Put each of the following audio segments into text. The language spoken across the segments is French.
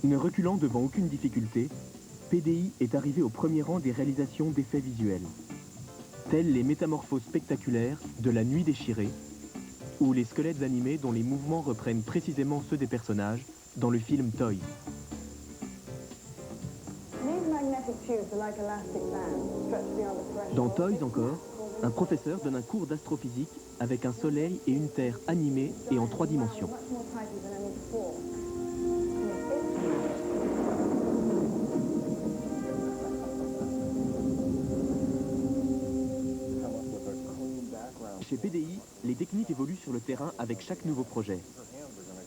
Ne reculant devant aucune difficulté, PDI est arrivé au premier rang des réalisations d'effets visuels, tels les métamorphoses spectaculaires de La Nuit déchirée, ou les squelettes animés dont les mouvements reprennent précisément ceux des personnages dans le film Toy. Dans Toys encore, un professeur donne un cours d'astrophysique avec un soleil et une terre animés et en 3 dimensions. Chez PDI, les techniques évoluent sur le terrain avec chaque nouveau projet.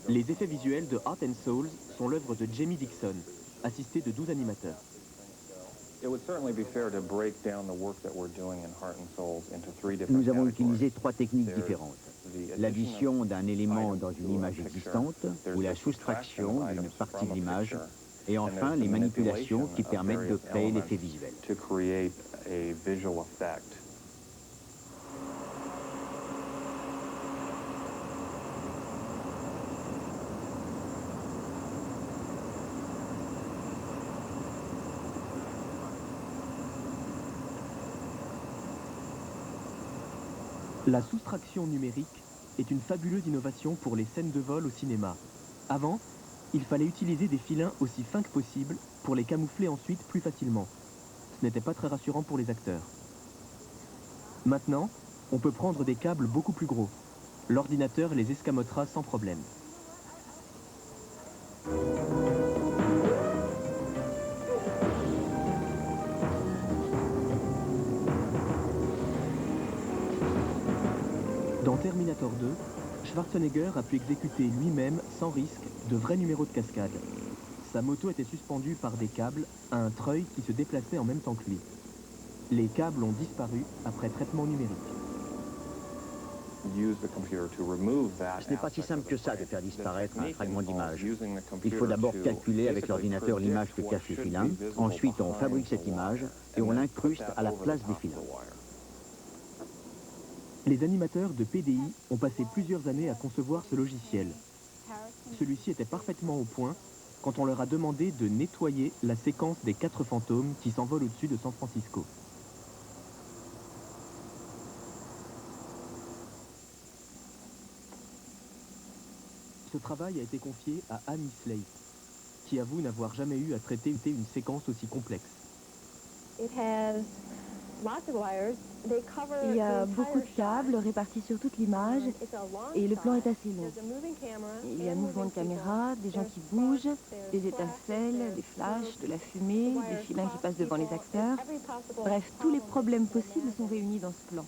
Les effets visuels de Heart and Souls sont l'œuvre de Jamie Dixon, assisté de 12 animateurs. Nous avons utilisé 3 techniques différentes. L'addition d'un élément dans une image existante, ou la soustraction d'une partie de l'image, et enfin les manipulations qui permettent de créer l'effet visuel. La soustraction numérique est une fabuleuse innovation pour les scènes de vol au cinéma. Avant, il fallait utiliser des filins aussi fins que possible pour les camoufler ensuite plus facilement. Ce n'était pas très rassurant pour les acteurs. Maintenant, on peut prendre des câbles beaucoup plus gros. L'ordinateur les escamotera sans problème. Dans Terminator 2, Schwarzenegger a pu exécuter lui-même, sans risque, de vrais numéros de cascade. Sa moto était suspendue par des câbles à un treuil qui se déplaçait en même temps que lui. Les câbles ont disparu après traitement numérique. Ce n'est pas si simple que ça de faire disparaître un fragment d'image. Il faut d'abord calculer avec l'ordinateur l'image que cachent les filins, ensuite on fabrique cette image et on l'incruste à la place des filins. Les animateurs de PDI ont passé plusieurs années à concevoir ce logiciel. Celui-ci était parfaitement au point quand on leur a demandé de nettoyer la séquence des 4 fantômes qui s'envolent au-dessus de San Francisco. Ce travail a été confié à Amy Slate, qui avoue n'avoir jamais eu à traiter une séquence aussi complexe. Il y a beaucoup de câbles répartis sur toute l'image et le plan est assez long. Il y a un mouvement de caméra, des gens qui bougent, des étincelles, des flashs, de la fumée, des filins qui passent devant les acteurs. Bref, tous les problèmes possibles sont réunis dans ce plan.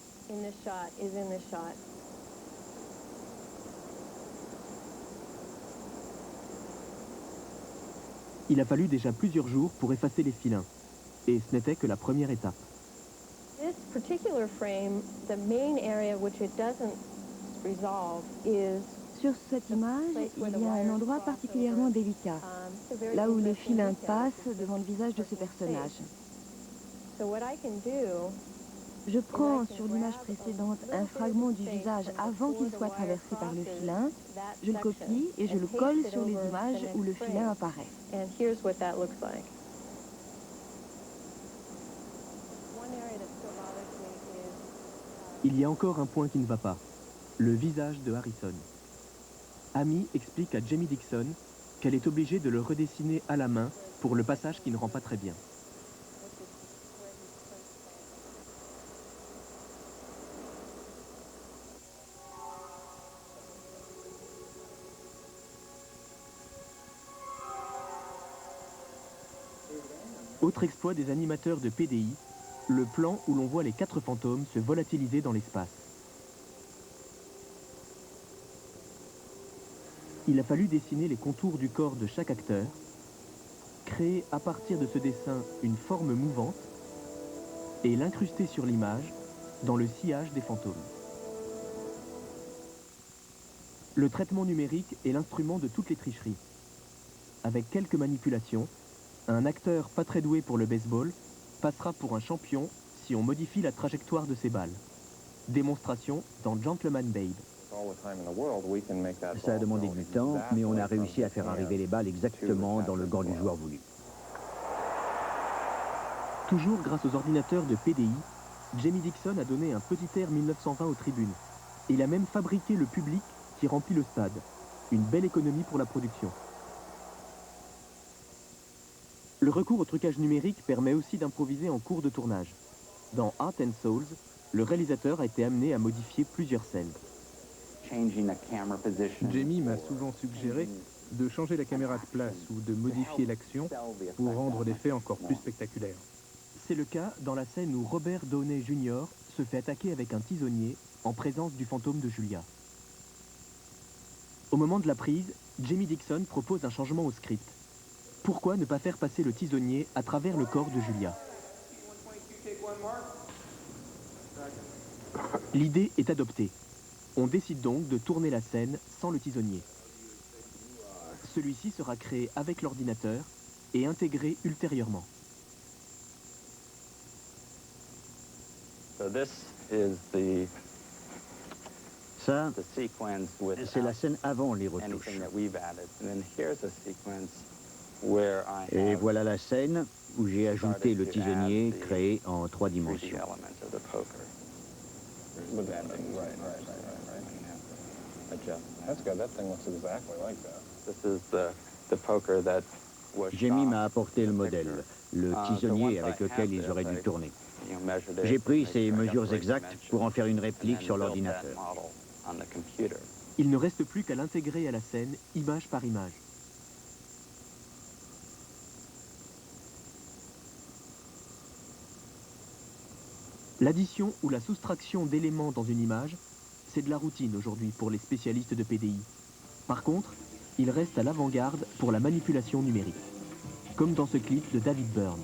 Il a fallu déjà plusieurs jours pour effacer les filins, et ce n'était que la première étape. Sur cette image, il y a un endroit particulièrement délicat, là où les filins passent devant le visage de ce personnage. Je prends sur l'image précédente un fragment du visage avant qu'il soit traversé par le filin, je le copie et je le colle sur les images où le filin apparaît. Il y a encore un point qui ne va pas, le visage de Harrison. Amy explique à Jamie Dixon qu'elle est obligée de le redessiner à la main pour le passage qui ne rend pas très bien. Autre exploit des animateurs de PDI, le plan où l'on voit les 4 fantômes se volatiliser dans l'espace. Il a fallu dessiner les contours du corps de chaque acteur, créer à partir de ce dessin une forme mouvante et l'incruster sur l'image dans le sillage des fantômes. Le traitement numérique est l'instrument de toutes les tricheries. Avec quelques manipulations, un acteur pas très doué pour le baseball passera pour un champion si on modifie la trajectoire de ses balles. Démonstration dans Gentleman Babe. Ça a demandé du temps, mais on a réussi à faire arriver les balles exactement dans le gant du joueur voulu. Toujours grâce aux ordinateurs de PDI, Jamie Dixon a donné un petit air 1920 aux tribunes. Il a même fabriqué le public qui remplit le stade. Une belle économie pour la production. Le recours au trucage numérique permet aussi d'improviser en cours de tournage. Dans Heart and Souls, le réalisateur a été amené à modifier plusieurs scènes. Jamie m'a souvent suggéré de changer la caméra de place ou de modifier l'action pour rendre l'effet encore plus spectaculaire. C'est le cas dans la scène où Robert Downey Jr. se fait attaquer avec un tisonnier en présence du fantôme de Julia. Au moment de la prise, Jamie Dixon propose un changement au script. Pourquoi ne pas faire passer le tisonnier à travers le corps de Julia? L'idée est adoptée. On décide donc de tourner la scène sans le tisonnier. Celui-ci sera créé avec l'ordinateur et intégré ultérieurement. Ça, c'est la scène avant les retouches. Et voilà la scène où j'ai ajouté le tisonnier créé en 3 dimensions. Jamie m'a apporté le modèle, le tisonnier avec lequel ils auraient dû tourner. J'ai pris ces mesures exactes pour en faire une réplique sur l'ordinateur. Il ne reste plus qu'à l'intégrer à la scène, image par image. L'addition ou la soustraction d'éléments dans une image, c'est de la routine aujourd'hui pour les spécialistes de PDI. Par contre, il reste à l'avant-garde pour la manipulation numérique, comme dans ce clip de David Byrne.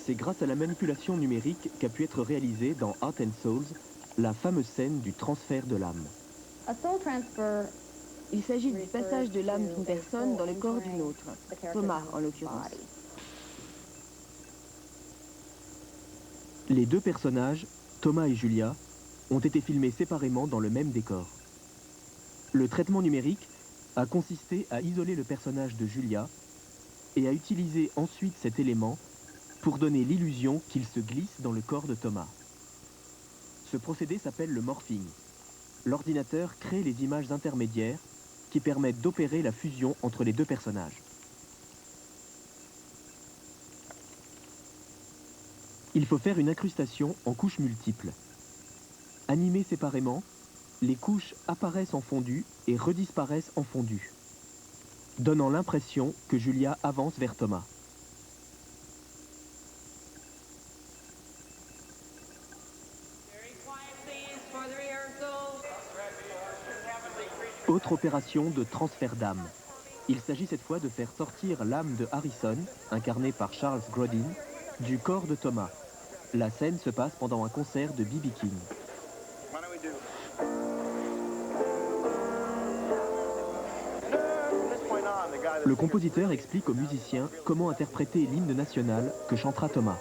C'est grâce à la manipulation numérique qu'a pu être réalisée dans Heart and Souls la fameuse scène du transfert de l'âme. Il s'agit du passage de l'âme d'une personne dans le corps d'une autre, Thomas en l'occurrence. Les deux personnages, Thomas et Julia, ont été filmés séparément dans le même décor. Le traitement numérique a consisté à isoler le personnage de Julia et à utiliser ensuite cet élément pour donner l'illusion qu'il se glisse dans le corps de Thomas. Ce procédé s'appelle le morphing. L'ordinateur crée les images intermédiaires qui permettent d'opérer la fusion entre les deux personnages. Il faut faire une incrustation en couches multiples. Animées séparément, les couches apparaissent en fondu et redisparaissent en fondu, donnant l'impression que Julia avance vers Thomas. Autre opération de transfert d'âme. Il s'agit cette fois de faire sortir l'âme de Harrison, incarnée par Charles Grodin, du corps de Thomas. La scène se passe pendant un concert de B.B. King. Le compositeur explique aux musiciens comment interpréter l'hymne national que chantera Thomas.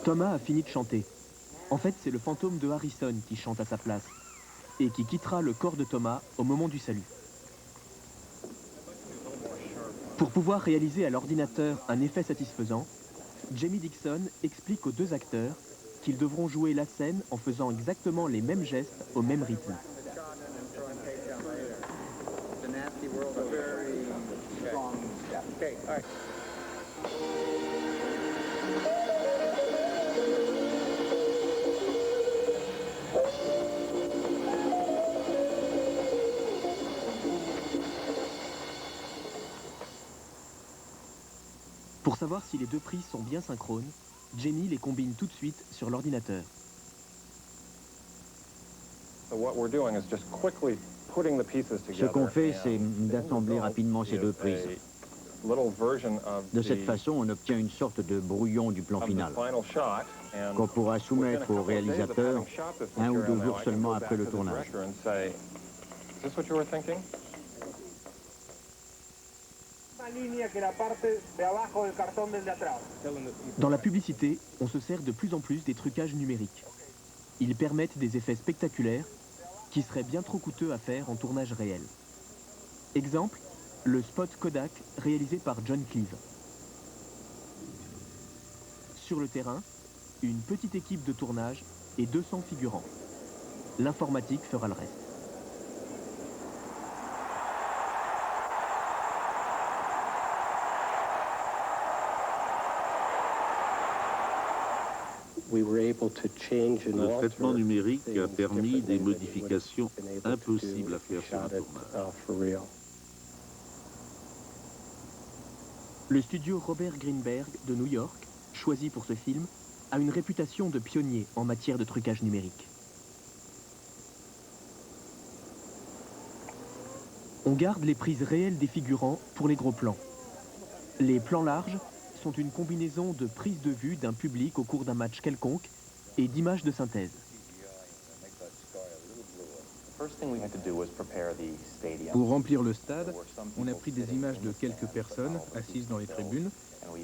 Thomas a fini de chanter. En fait, c'est le fantôme de Harrison qui chante à sa place et qui quittera le corps de Thomas au moment du salut. Pour pouvoir réaliser à l'ordinateur un effet satisfaisant, Jamie Dixon explique aux deux acteurs qu'ils devront jouer la scène en faisant exactement les mêmes gestes au même rythme. Pour savoir si les deux prises sont bien synchrones, Jenny les combine tout de suite sur l'ordinateur. Ce qu'on fait, c'est d'assembler rapidement ces deux prises. De cette façon, on obtient une sorte de brouillon du plan final, qu'on pourra soumettre au réalisateur 1 ou 2 jours seulement après le tournage. Dans la publicité, on se sert de plus en plus des trucages numériques. Ils permettent des effets spectaculaires qui seraient bien trop coûteux à faire en tournage réel. Exemple, le spot Kodak réalisé par John Cleese. Sur le terrain, une petite équipe de tournage et 200 figurants. L'informatique fera le reste. Le traitement numérique a permis des modifications impossibles à faire sur un tournage. Le studio Robert Greenberg de New York, choisi pour ce film, a une réputation de pionnier en matière de trucage numérique. On garde les prises réelles des figurants pour les gros plans. Les plans larges sont une combinaison de prises de vue d'un public au cours d'un match quelconque et d'images de synthèse. Pour remplir le stade, on a pris des images de quelques personnes assises dans les tribunes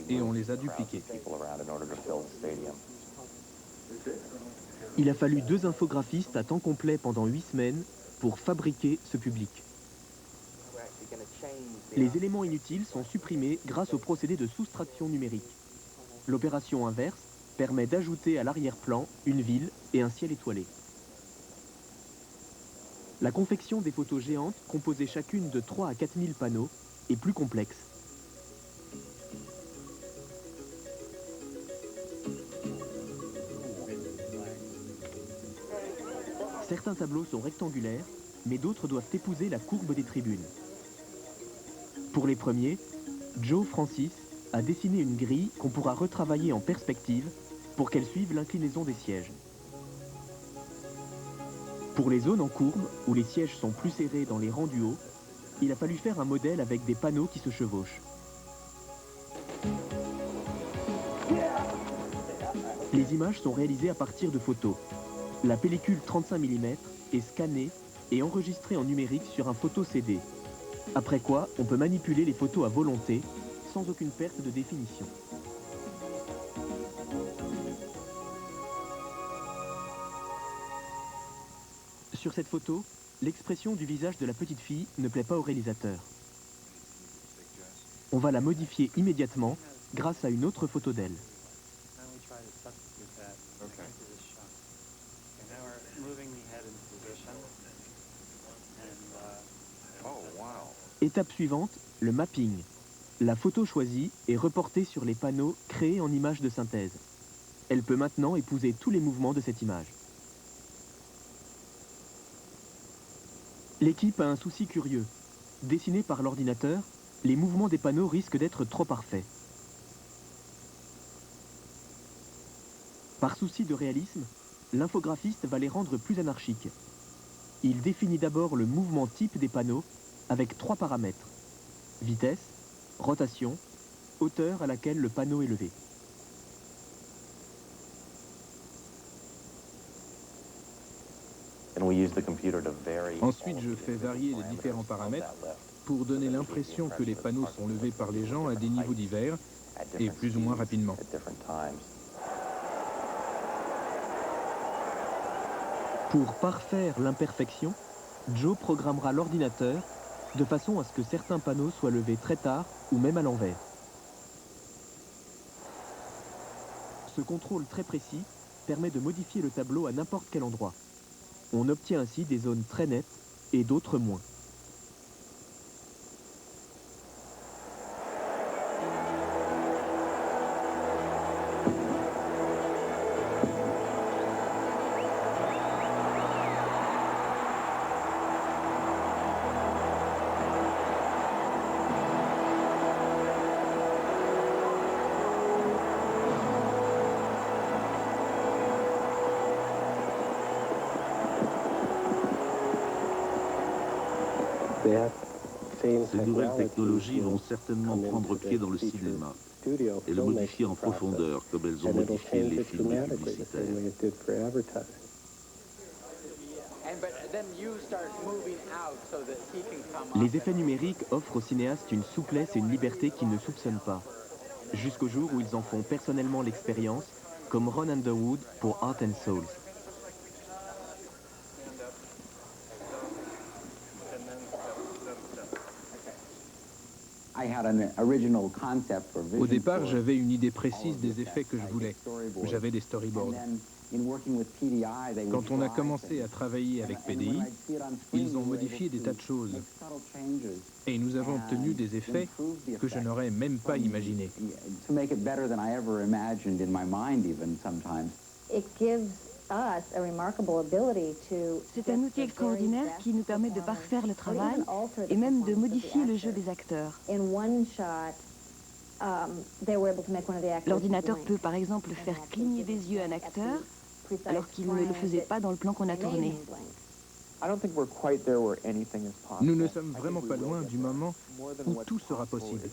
et on les a dupliquées. Il a fallu 2 infographistes à temps complet pendant 8 semaines pour fabriquer ce public. Les éléments inutiles sont supprimés grâce au procédé de soustraction numérique. L'opération inverse permet d'ajouter à l'arrière-plan une ville et un ciel étoilé. La confection des photos géantes, composées chacune de 3 à 4 000 panneaux, est plus complexe. Certains tableaux sont rectangulaires, mais d'autres doivent épouser la courbe des tribunes. Pour les premiers, Joe Francis a dessiné une grille qu'on pourra retravailler en perspective pour qu'elle suive l'inclinaison des sièges. Pour les zones en courbe, où les sièges sont plus serrés dans les rangs du haut, il a fallu faire un modèle avec des panneaux qui se chevauchent. Les images sont réalisées à partir de photos. La pellicule 35 mm est scannée et enregistrée en numérique sur un photo-CD. Après quoi, on peut manipuler les photos à volonté, sans aucune perte de définition. Sur cette photo, l'expression du visage de la petite fille ne plaît pas au réalisateur. On va la modifier immédiatement grâce à une autre photo d'elle. Étape suivante, le mapping. La photo choisie est reportée sur les panneaux créés en images de synthèse. Elle peut maintenant épouser tous les mouvements de cette image. L'équipe a un souci curieux. Dessinés par l'ordinateur, les mouvements des panneaux risquent d'être trop parfaits. Par souci de réalisme, l'infographiste va les rendre plus anarchiques. Il définit d'abord le mouvement type des panneaux avec 3 paramètres. Vitesse, rotation, hauteur à laquelle le panneau est levé. Ensuite, je fais varier les différents paramètres pour donner l'impression que les panneaux sont levés par les gens à des niveaux divers et plus ou moins rapidement. Pour parfaire l'imperfection, Joe programmera l'ordinateur de façon à ce que certains panneaux soient levés très tard ou même à l'envers. Ce contrôle très précis permet de modifier le tableau à n'importe quel endroit. On obtient ainsi des zones très nettes et d'autres moins. Ces nouvelles technologies vont certainement prendre pied dans le cinéma et le modifier en profondeur, comme elles ont modifié les films publicitaires. Les effets numériques offrent aux cinéastes une souplesse et une liberté qu'ils ne soupçonnent pas. Jusqu'au jour où ils en font personnellement l'expérience, comme Ron Underwood pour Heart and Soul. Au départ, j'avais une idée précise des effets que je voulais. J'avais des storyboards. Quand on a commencé à travailler avec PDI, ils ont modifié des tas de choses. Et nous avons obtenu des effets que je n'aurais même pas imaginés. C'est un outil extraordinaire qui nous permet de parfaire le travail et même de modifier le jeu des acteurs. L'ordinateur peut par exemple faire cligner des yeux un acteur alors qu'il ne le faisait pas dans le plan qu'on a tourné. Nous ne sommes vraiment pas loin du moment où tout sera possible.